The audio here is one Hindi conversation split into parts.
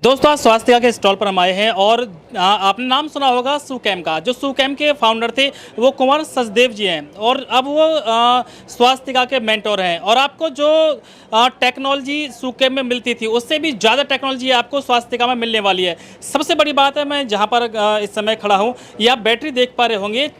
दोस्तों आज स्वास्थ्य के स्टॉल पर हम आए हैं और आपने नाम सुना होगा सुकैम का। जो सुकैम के फाउंडर थे वो कुंवर सचदेव जी हैं और अब वो स्वास्थ्य के मेंटोर हैं। और आपको जो टेक्नोलॉजी सुकैम में मिलती थी उससे भी ज़्यादा टेक्नोलॉजी आपको स्वास्थ्य में मिलने वाली है। सबसे बड़ी बात है, मैं जहाँ पर इस समय खड़ा हूँ ये आप बैटरी देख पा रहे होंगे,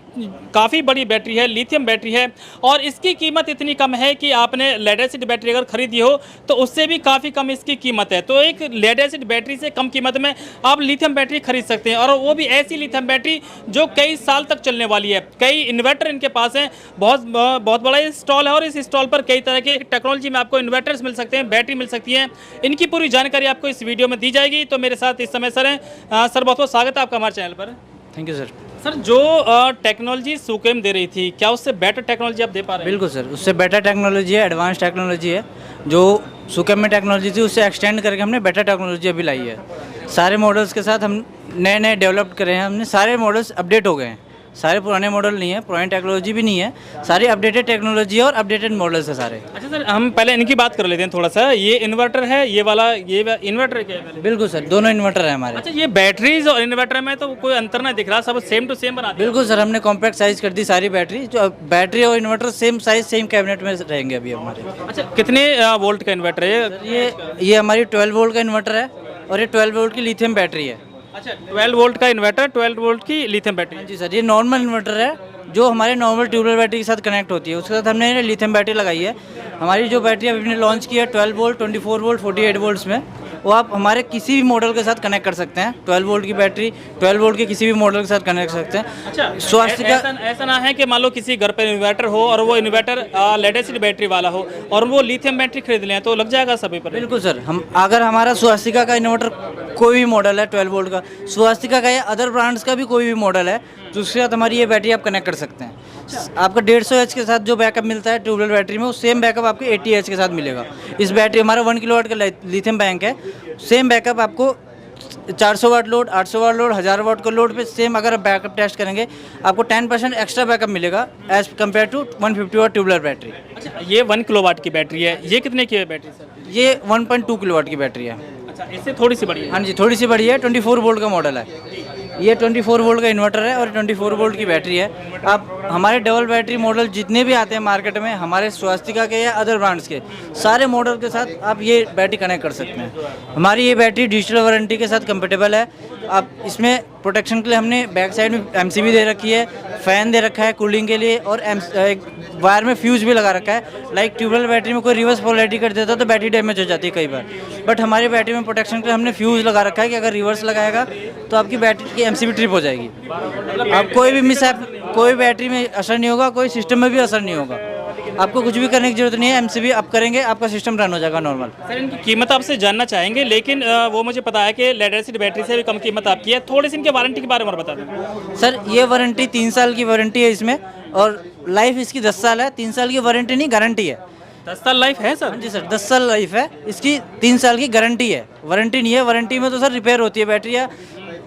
काफ़ी बड़ी बैटरी है, लिथियम बैटरी है और इसकी कीमत इतनी कम है कि आपने लेड एसिड बैटरी अगर खरीदी हो तो उससे भी काफ़ी कम इसकी कीमत है। तो एक लेड एसिड बैटरी से कम कीमत में आप लिथियम बैटरी खरीद सकते हैं और वो भी ऐसी लिथियम बैटरी जो कई साल तक चलने वाली है। कई इन्वर्टर इनके पास हैं, बहुत बड़ा स्टॉल है और इस स्टॉल पर कई तरह के टेक्नोलॉजी में आपको इन्वर्टर्स मिल सकते हैं, बैटरी मिल सकती है। इनकी पूरी जानकारी आपको इस वीडियो में दी जाएगी। तो मेरे साथ इस समय सर हैं। सर बहुत बहुत स्वागत है आपका हमारे चैनल पर। Thank you sir. सर जो टेक्नोलॉजी सुकैम दे रही थी, क्या उससे बेटर टेक्नोलॉजी आप दे पा रहे हैं? बिल्कुल सर, उससे बेटर टेक्नोलॉजी है, एडवांस टेक्नोलॉजी है। जो सुकैम में टेक्नोलॉजी थी उससे एक्सटेंड करके हमने बेटर टेक्नोलॉजी अभी लाई है। सारे मॉडल्स के साथ हम नए नए डेवलप करे हैं। हमने सारे मॉडल्स अपडेट हो गए हैं, सारे पुराने मॉडल नहीं है, पुरानी टेक्नोलॉजी भी नहीं है, सारी अपडेटेड टेक्नोलॉजी है और अपडेटेड मॉडल्स है सारे। अच्छा सर, हम पहले इनकी बात कर लेते हैं थोड़ा सा। ये इन्वर्टर है, ये वाला इन्वर्टर क्या है पहले? बिल्कुल सर, दोनों इन्वर्टर है हमारे। अच्छा, ये बैटरीज और इन्वर्टर में तो कोई अंतर नहीं दिख रहा, सब सेम टू सेम बना दिया। बिल्कुल सर, हमने कॉम्पैक्ट साइज कर दी सारी बैटरी। जो बैटरी और inverter same size same cabinet में रहेंगे अभी हमारे। अच्छा, कितने वोल्ट का इन्वर्टर है ये हमारी 12 वोल्ट का इन्वर्टर है और ये 12 वोल्ट की लिथियम बैटरी है। अच्छा, 12 वोल्ट का इन्वर्टर, 12 वोल्ट की लिथियम बैटरी। हाँ जी सर, ये नॉर्मल इन्वर्टर है जो हमारे नॉर्मल ट्यूबवेल बैटरी के साथ कनेक्ट होती है। उसके साथ हमने लिथियम बैटरी लगाई है। हमारी जो बैटरी अभी हमने लॉन्च की है 12 वोल्ट, 24 वोल्ट, 48 वोल्ट्स में, वो आप हमारे किसी भी मॉडल के साथ कनेक्ट कर सकते हैं। 12 वोल्ट की बैटरी 12 वोल्ट के किसी भी मॉडल के साथ कनेक्ट कर सकते हैं। अच्छा, स्वास्थ्य का ऐसा ना है कि मान लो किसी घर पर इन्वर्टर हो और वो इन्वर्टर लेड एसिड बैटरी वाला हो और वो लिथियम बैटरी खरीद लें तो लग जाएगा सभी पर? बिल्कुल सर, हम अगर हमारा स्वास्तिका का इन्वर्टर कोई भी मॉडल है 12 वोल्ट का, स्वास्तिका का या अदर ब्रांड्स का भी कोई भी मॉडल है तो उसके साथ हमारी ये बैटरी आप कनेक्ट कर सकते हैं। आपका 150 एच के साथ जो बैकअप मिलता है ट्यूबवेल बैटरी में, वो सेम बैकअप आपको 80 एच के साथ मिलेगा। इस बैटरी हमारा 1 किलोवाट का लिथियम बैंक है। सेम बैकअप आपको 400 वाट लोड, 800 वाट लोड, 1000 वाट का लोड पे सेम अगर आप बैकअप टेस्ट करेंगे आपको 10% एक्स्ट्रा बैकअप मिलेगा as compare to 150 watt tube well battery. अच्छा, ये 1 किलोवाट की बैटरी है, ये कितने की है बैटरी सर? ये 1.2 किलोवाट की बैटरी है। अच्छा, इससे थोड़ी सी बड़ी है? हाँ जी, थोड़ी सी बड़ी है। 24 वोल्ट का मॉडल है। ये 24 वोल्ट का इन्वर्टर है और 24 वोल्ट की बैटरी है। आप हमारे डबल बैटरी मॉडल जितने भी आते हैं मार्केट में, हमारे स्वास्तिका के या अदर ब्रांड्स के, सारे मॉडल के साथ आप ये बैटरी कनेक्ट कर सकते हैं। हमारी ये बैटरी डिजिटल वारंटी के साथ कंपेटेबल है। आप इसमें प्रोटेक्शन के लिए हमने बैक साइड में एमसीबी दे रखी है, फ़ैन दे रखा है कूलिंग के लिए और एक वायर में फ्यूज़ भी लगा रखा है। लाइक ट्यूबवेल बैटरी में कोई रिवर्स पोलैरिटी कर देता है तो बैटरी डैमेज हो जाती है कई बार, बट हमारी बैटरी में प्रोटेक्शन के लिए हमने फ्यूज़ लगा रखा है कि अगर रिवर्स लगाएगा तो आपकी बैटरी की एमसीबी ट्रिप हो जाएगी। आप कोई भी कोई बैटरी में असर नहीं होगा, कोई सिस्टम में भी असर नहीं होगा। आपको कुछ भी करने की जरूरत नहीं है, एमसीबी अप करेंगे आपका सिस्टम रन हो जाएगा नॉर्मल। सर, इनकी कीमत आपसे जानना चाहेंगे, लेकिन वो मुझे पता है कि लेड एसिड बैटरी से भी कम कीमत आपकी है। थोड़ी सी इनके वारंटी के बारे में बता दें। सर, ये वारंटी 3 साल की वारंटी है इसमें और लाइफ इसकी 10 साल है। 3 साल की वारंटी नहीं, गारंटी है। 10 साल लाइफ है सर? जी सर, 10 साल लाइफ है इसकी, 3 साल की गारंटी है, वारंटी नहीं है। वारंटी में तो सर रिपेयर होती है बैटरी या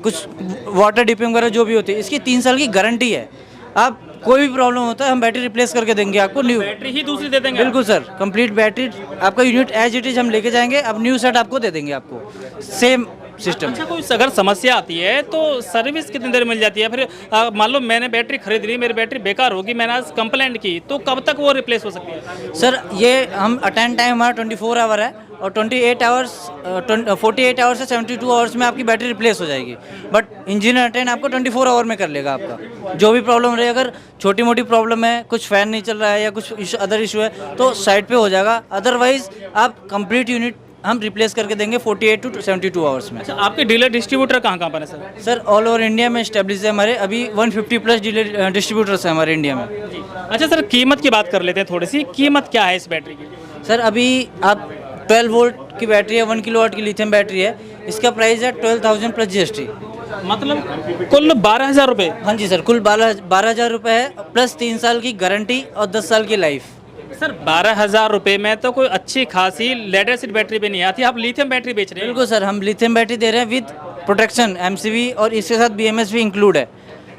कुछ वाटर डिपिंग वगैरह जो भी होती है। इसकी 3 साल की गारंटी है। आप कोई भी प्रॉब्लम होता है हम बैटरी रिप्लेस करके देंगे आपको, न्यू बैटरी ही दूसरी दे देंगे? बिल्कुल सर, कंप्लीट बैटरी आपका यूनिट एज इट इज हम लेके जाएंगे। अब न्यू सेट आपको दे देंगे आपको सेम सिस्टम। अच्छा, कोई अगर समस्या आती है तो सर्विस कितनी देर मिल जाती है? फिर मान लो मैंने बैटरी खरीद ली, मेरी बैटरी बेकार होगी, मैंने आज कंप्लेंट की, तो कब तक वो रिप्लेस हो सकती है? सर, ये हम अटेंड टाइम हमारा 24 आवर है और 48 आवर्स 48 आवर्स से 72 आवर्स में आपकी बैटरी रिप्लेस हो जाएगी। बट इंजन अटेंड आपको 24 आवर में कर लेगा। आपका जो भी प्रॉब्लम रहे, अगर छोटी मोटी प्रॉब्लम है, कुछ फ़ैन नहीं चल रहा है या कुछ अदर इशू है तो साइड पे हो जाएगा। अदरवाइज आप कंप्लीट यूनिट हम रिप्लेस करके देंगे 48 टू 72 आवर्स में। अच्छा, आपके डीलर डिस्ट्रीब्यूटर कहाँ पर है sir? Sir, all over India में स्टेब्लिश है हमारे। अभी 150 प्लस डीलर डिस्ट्रीब्यूटर्स हैं हमारे इंडिया में। अच्छा सर, कीमत की बात कर लेते हैं थोड़ी सी। कीमत क्या है इस बैटरी की? सर, अभी आप 12 वोल्ट की बैटरी है, 1 किलोवाट की लिथियम बैटरी है। इसका प्राइस है 12,000 प्लस जीएसटी, मतलब कुल 12,000 रुपये? हाँ जी सर, कुल 12,000 रुपये है प्लस 3 साल की गारंटी और 10 साल की लाइफ। सर, 12,000 रुपये में तो कोई अच्छी खासी लेड एसिड बैटरी भी नहीं आती, आप लिथियम बैटरी बेच रहे हैं? बिल्कुल सर, हम लिथियम बैटरी दे रहे हैं विद प्रोटेक्शन, एमसीबी और इसके साथ बीएमएस भी इंक्लूड है।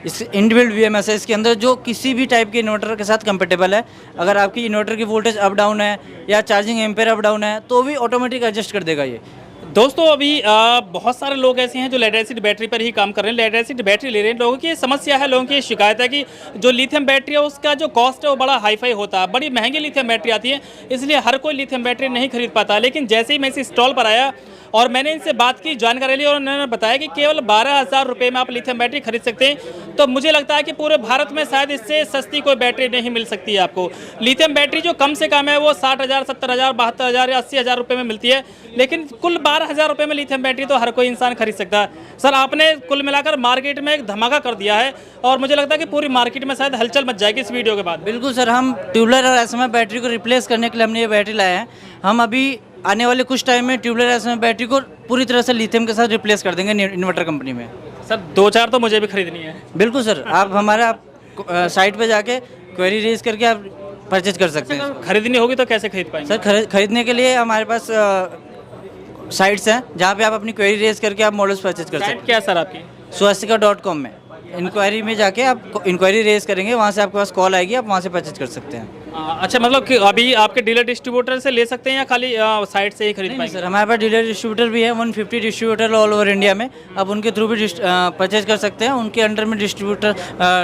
इस इनबिल्ट बीएमएस है इसके अंदर जो किसी भी टाइप के इन्वर्टर के साथ कंपेटेबल है। अगर आपकी इन्वर्टर की वोल्टेज अप डाउन है या चार्जिंग एम्पेयर अप डाउन है तो भी ऑटोमेटिक एडजस्ट कर देगा ये। दोस्तों अभी बहुत सारे लोग ऐसे हैं जो लेड एसिड बैटरी पर ही काम कर रहे हैं, लेड एसिड बैटरी ले रहे हैं। लोगों की समस्या है, लोगों की शिकायत है कि जो लिथियम बैटरी है उसका जो कॉस्ट है वो बड़ा हाई फाई होता है, बड़ी महंगी लिथियम बैटरी आती है, इसलिए हर कोई लिथियम बैटरी नहीं खरीद पाता। लेकिन जैसे ही मैं इस स्टॉल पर आया और मैंने इनसे बात की, जानकारी ली, और उन्होंने बताया कि केवल 12,000 रुपये में आप लिथियम बैटरी खरीद सकते हैं। तो मुझे लगता है कि पूरे भारत में शायद इससे सस्ती कोई बैटरी नहीं मिल सकती है आपको। लिथियम बैटरी जो कम से कम है वो 60,000, 70,000, 72,000 या 80,000 रुपये में मिलती है, लेकिन कुल 12,000 रुपये में लिथियम बैटरी तो हर कोई इंसान खरीद सकता है। सर, आपने कुल मिलाकर मार्केट में एक धमाका कर दिया है और मुझे लगता है कि पूरी मार्केट में शायद हलचल मच जाएगी इस वीडियो के बाद। बिल्कुल सर, हम ट्यूबलर और एसएमएफ बैटरी को रिप्लेस करने के लिए हमने ये बैटरी लाए हैं। हम अभी आने वाले कुछ टाइम में ट्यूबलर एसएमएफ बैटरी को पूरी तरह से लिथियम के साथ रिप्लेस कर देंगे इन्वर्टर कंपनी में। सर 2-4 तो मुझे भी खरीदनी है। बिल्कुल सर, आप हमारा साइट पे जाके क्वेरी रेज करके आप परचेज कर सकते हैं। खरीदनी होगी तो कैसे खरीद पाएंगे? सर खरीदने के लिए हमारे पास साइट्स हैं जहाँ पे आप अपनी क्वेरी रेज करके आप मॉडल्स परचेज कर सकते हैं। क्या सर आपकी? swastika.com में इंक्वायरी में जाके आप इंक्वायरी रेज करेंगे, वहाँ से आपके पास कॉल आएगी, आप वहाँ से परचेज कर सकते हैं। अच्छा, मतलब कि अभी आपके डीलर डिस्ट्रीब्यूटर से ले सकते हैं या खाली साइट से ही खरीद नहीं पाएंगे? सर, हमारे पास डीलर डिस्ट्रीब्यूटर भी है, 150 डिस्ट्रीब्यूटर ऑल ओवर इंडिया में। आप उनके थ्रू भी परचेज कर सकते हैं। उनके अंडर में डिस्ट्रीब्यूटर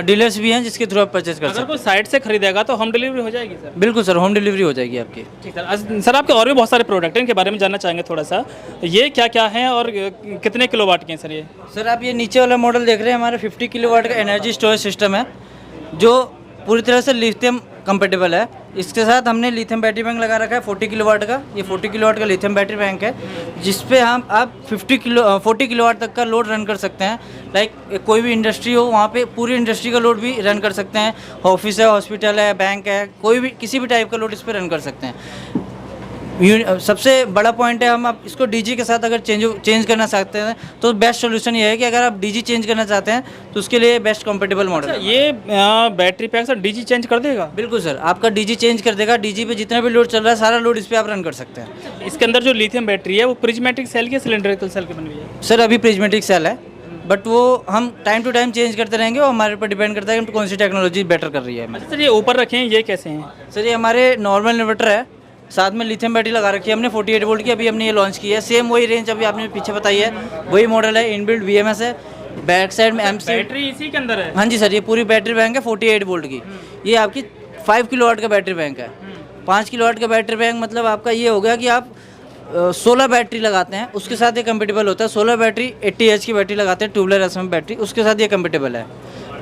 डीलर्स भी हैं जिसके थ्रू आप परचेज कर सकते अगर कोई साइट से खरीदेगा तो होम डिलीवरी हो जाएगी सर? हैं। बिल्कुल सर, होम डिलीवरी हो जाएगी आपकी। ठीक सर। सर आपके और भी बहुत सारे प्रोडक्ट हैं, इनके बारे में जानना चाहेंगे थोड़ा सा। ये क्या क्या हैं और कितने किलोवाट के हैं सर ये? सर आप ये नीचे वाला मॉडल देख रहे हैं, हमारा 50 किलोवाट का एनर्जी स्टोरेज सिस्टम है जो पूरी तरह से लिथियम कंपेटेबल है। इसके साथ हमने लिथियम बैटरी बैंक लगा रखा है 40 किलोवाट का। ये 40 किलोवाट का लिथियम बैटरी बैंक है जिसपे आप 40 किलोवाट तक का लोड रन कर सकते हैं। लाइक कोई भी इंडस्ट्री हो वहाँ पे पूरी इंडस्ट्री का लोड भी रन कर सकते हैं। ऑफिस है, हॉस्पिटल है, बैंक है, कोई भी किसी भी टाइप का लोड इस पर रन कर सकते हैं। सबसे बड़ा पॉइंट है, हम आप इसको डीजी के साथ अगर चेंज करना चाहते हैं तो बेस्ट सोल्यूशन ये है कि अगर आप डीजी चेंज करना चाहते हैं तो उसके लिए बेस्ट कंपेटेबल मॉडल है। ये battery pack sir DG change कर देगा? बिल्कुल सर, आपका डीजी चेंज कर देगा। डीजी पे जितना भी लोड चल रहा है सारा लोड इस पे आप रन कर सकते हैं। इसके अंदर जो लिथियम बैटरी है वो प्रिज्मेटिक सेल की सिलेंड्रिकल सेल की बनी हुई है? सर अभी प्रिज्मेटिक सेल है, बट वो हम टाइम टू टाइम चेंज करते रहेंगे। वो हमारे पर डिपेंड करता है कि कौन सी टेक्नोलॉजी बेटर कर रही है। सर ये ऊपर रखे हैं, ये कैसे हैं? सर ये हमारे नॉर्मल इन्वर्टर है, साथ में लिथियम बैटरी लगा रखी है हमने 48 वोल्ट की। अभी हमने ये लॉन्च की है। सेम वही रेंज अभी आपने पीछे बताई है, वही मॉडल है। इनबिल्ट VMS है, बैक साइड में MC बैटरी इसी के अंदर है? हाँ जी सर, ये पूरी बैटरी बैंक है 48 वोल्ट की। ये आपकी 5 किलोवाट का बैटरी बैंक है। 5 किलोवाट का बैटरी बैंक मतलब आपका ये हो गया कि आप 16 बैटरी लगाते हैं उसके साथ ये कंपेटेबल होता है। 16 बैटरी 80H की बैटरी लगाते हैं ट्यूबलर एसएमएफ बैटरी, उसके साथ ये कंपेटेबल है।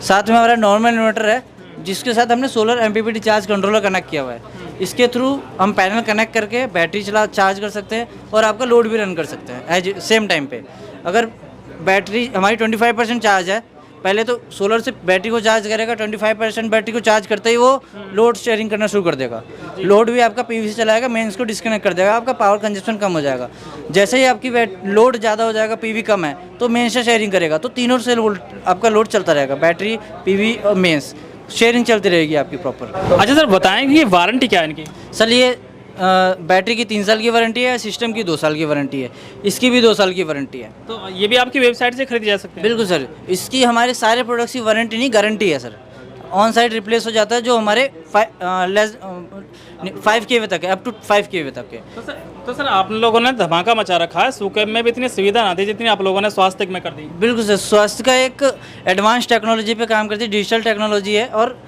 साथ में हमारा नॉर्मल इन्वर्टर है जिसके साथ हमने solar MPPT charge controller connect किया हुआ है। इसके थ्रू हम पैनल कनेक्ट करके बैटरी चार्ज कर सकते हैं और आपका लोड भी रन कर सकते हैं एज सेम टाइम पे। अगर बैटरी हमारी 25% चार्ज है, पहले तो सोलर से बैटरी को चार्ज करेगा, 25% बैटरी को चार्ज करते ही वो लोड शेयरिंग करना शुरू कर देगा। लोड भी आपका PV से चलाएगा, मेंस को डिस्कनेक्ट कर देगा, आपका पावर कंजप्शन कम हो जाएगा। जैसे ही आपकी लोड ज़्यादा हो जाएगा, PV कम है तो मेंस से शेयरिंग करेगा, तो तीनों से आपका लोड चलता रहेगा, बैटरी, PV और मेंस शेयरिंग चलती रहेगी आपकी प्रॉपर। अच्छा सर, बताएंगे कि वारंटी क्या है इनकी? सर ये बैटरी की 3 साल की वारंटी है, सिस्टम की 2 साल की वारंटी है, इसकी भी 2 साल की वारंटी है। तो ये भी आपकी वेबसाइट से खरीदी जा सकते हैं? बिल्कुल सर, इसकी हमारे सारे प्रोडक्ट्स की वारंटी नहीं गारंटी है सर। ऑन साइट रिप्लेस हो जाता है जो हमारे 5 kW तक है, अप टू 5 kW तक है। तो सर आप लोगों ने धमाका मचा रखा है। सुकेम में भी इतनी सुविधा ना थी जितनी आप लोगों ने स्वास्थ्य में कर दी। बिल्कुल सर, स्वास्थ्य का एक एडवांस टेक्नोलॉजी पे काम करती है, डिजिटल टेक्नोलॉजी है और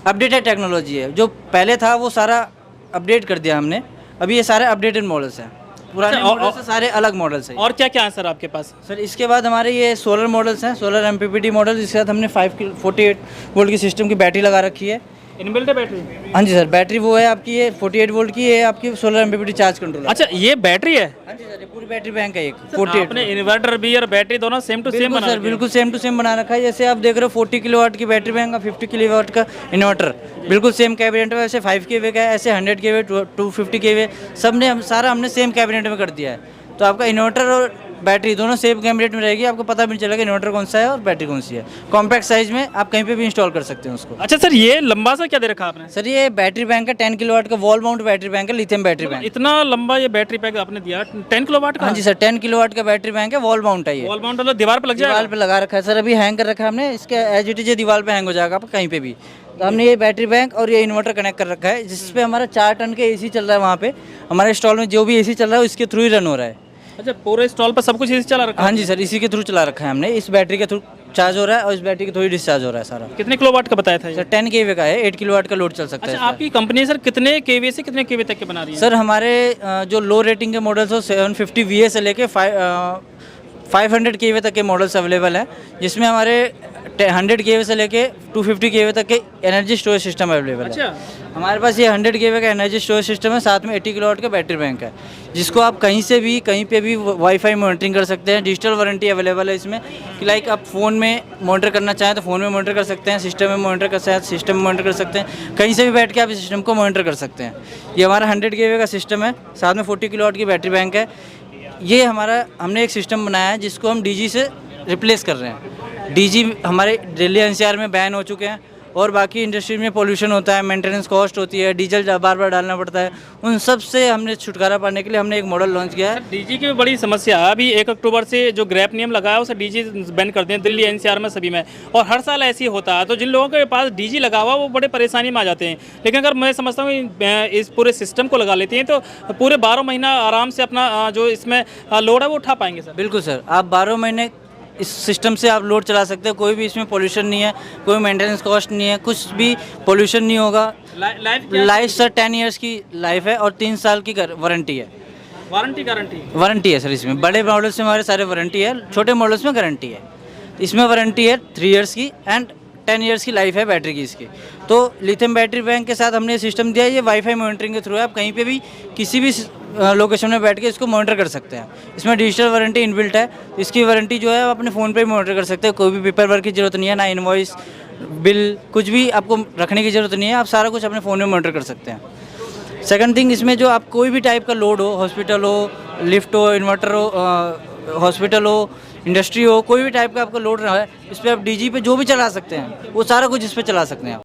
अपडेटेड टेक्नोलॉजी है। जो पहले था वो सारा अपडेट कर दिया हमने, अभी ये सारे अपडेटेड मॉडल्स हैं, पुराने मॉडल से सारे अलग मॉडल्स हैं। और क्या क्या है सर आपके पास? सर इसके बाद हमारे ये सोलर मॉडल्स हैं, सोलर MPPT मॉडल, जिसके साथ हमने 48 वोल्ट की सिस्टम की बैटरी लगा रखी है। इनबिल्ट है बैटरी? हाँ जी सर, बैटरी वो है आपकी, ये 48 वोल्ट की है आपकी सोलर MPPT चार्ज कंट्रोलर। अच्छा, ये बैटरी है? हाँ जी सर, ये पूरी बैटरी बैंक है एक 48। आपने इन्वर्टर भी और बैटरी दोनों सेम टू सेम बना सर, बिल्कुल सेम टू सेम बना रखा है। जैसे आप देख रहे हो 40 किलोवाट की बैटरी बैंक और 50 किलोवाट का इन्वर्टर, बिल्कुल सेम कैबिनेट में। वैसे 5 kW का है, ऐसे 100 kW, 250 kW, सब ने सारा हमने सेम कैबिनेट में कर दिया है। तो आपका इन्वर्टर और बैटरी दोनों सेम कैबिनेट में रहेगी, आपको पता भी नहीं चलेगा इन्वर्टर कौन सा है और बैटरी कौन सी है। कॉम्पैक्ट साइज में आप कहीं पे भी इंस्टॉल कर सकते हैं उसको। अच्छा सर, ये लंबा सा क्या दे रखा आपने? सर ये बैटरी बैंक है 10 किलोवाट का, वॉल माउंट बैटरी बैंक है, लिथियम बैटरी बैंक। इतना लंबा ये बैटरी पैक आपने दिया 10 किलोवाट का? हाँ जी सर, 10 किलोवाट का बैटरी बैंक है, वॉल माउंट है ये। वॉल माउंट मतलब दीवार पे लग जाएगा? दीवार पे लगा रखा है सर, अभी हैंग कर रखा है हमने, इसके एज इट इज दीवार पे हैंग हो जाएगा आपका कहीं पे भी। तो हमने ये बैटरी बैंक और ये इन्वर्टर कनेक्ट कर रखा है जिसपे हमारा 4 टन के AC चल रहा है। वहाँ पे हमारे स्टॉल में जो भी AC चल रहा है इसके थ्रू ही रन हो रहा है। अच्छा, पूरे स्टॉल पर सब कुछ इसी से चला रखा है? हाँ जी सर, इसी के थ्रू चला रखा है हमने। इस बैटरी के थ्रू चार्ज हो रहा है और इस बैटरी के थ्रू ही डिस्चार्ज हो रहा है सारा। कितने किलोवाट का बताया था ये? सर 10 kW का है, 8 किलोवाट का लोड चल सकता है अच्छा, इस पर। आपकी कंपनी सर कितने केवी से कितने केवी तक के बना रही है? सर हमारे जो लो रेटिंग के मॉडल्स हो 750 VA से लेके 500 kW तक के मॉडल्स अवेलेबल हैं, जिसमें हमारे 100 kW से लेके 250 kW तक के एनर्जी स्टोरेज सिस्टम अवेलेबल है। अच्छा, हमारे पास ये 100 kW का एनर्जी स्टोरेज सिस्टम है, साथ में 80 किलोवाट का बैटरी बैंक है, जिसको आप कहीं से भी कहीं पे भी वाईफाई मॉनिटरिंग कर सकते हैं। डिजिटल वारंटी अवेलेबल है इसमें कि लाइक आप फ़ोन में मॉनिटर करना चाहें तो फ़ोन में मॉनिटर कर सकते हैं, सिस्टम में मॉनिटर कर सकते हैं, सिस्टम में मॉनिटर कर सकते हैं, कहीं से भी बैठ के आप इस सिस्टम को मॉनिटर कर सकते हैं। ये हमारा 100 kW का सिस्टम है, साथ में 40 किलोवाट की बैटरी बैंक है। ये हमने एक सिस्टम बनाया है जिसको हम DG से रिप्लेस कर रहे हैं। DG हमारे दिल्ली NCR में बैन हो चुके हैं और बाकी इंडस्ट्री में पोल्यूशन होता है, मेंटेनेंस कॉस्ट होती है, डीजल बार बार डालना पड़ता है, उन सब से हमने छुटकारा पाने के लिए हमने एक मॉडल लॉन्च किया है। डीजी की भी बड़ी समस्या है। अभी 1 अक्टूबर से जो ग्रैप नियम लगाया है उसे डीजी बैन कर दिए दिल्ली NCR में सभी में, और हर साल ऐसे ही होता है। तो जिन लोगों के पास डीजी लगा हुआ वो बड़े परेशानी में आ जाते हैं। लेकिन अगर मैं समझता हूँ इस पूरे सिस्टम को लगा लेते हैं तो पूरे 12 महीना आराम से अपना जो इसमें लोड है वो उठा पाएंगे सर। बिल्कुल सर, आप 12 महीने इस सिस्टम से आप लोड चला सकते हो। कोई भी इसमें पोल्यूशन नहीं है, कोई मेंटेनेंस कॉस्ट नहीं है, कुछ भी पोल्यूशन नहीं होगा। लाइफ सर 10 इयर्स की लाइफ है और 3 साल की वारंटी है। वारंटी है सर इसमें। बड़े मॉडल्स में हमारे सारे वारंटी है, छोटे मॉडल्स में गारंटी है। इसमें वारंटी है 3 इयर्स की एंड 10 इयर्स की लाइफ है बैटरी की इसकी। तो लिथियम बैटरी बैंक के साथ हमने ये सिस्टम दिया है। ये वाईफाई मॉनिटरिंग के थ्रू है, आप कहीं पे भी किसी भी लोकेशन में बैठ के इसको मॉनिटर कर सकते हैं। इसमें डिजिटल वारंटी इनबिल्ट है। इसकी वारंटी जो है आप अपने फ़ोन पे ही मॉनिटर कर सकते हैं। कोई भी पेपर वर्क की ज़रूरत नहीं है, ना इनवॉइस बिल कुछ भी आपको रखने की ज़रूरत नहीं है। आप सारा कुछ अपने फ़ोन में मॉनिटर कर सकते हैं। सेकंड थिंग, इसमें जो आप कोई भी टाइप का लोड हो, हॉस्पिटल हो, लिफ्ट हो, इन्वर्टर हो, हॉस्पिटल हो, इंडस्ट्री हो, कोई भी टाइप का आपका लोड रहा है, इस पर आप DG पे जो भी चला सकते हैं वो सारा कुछ इस पर चला सकते हैं आप।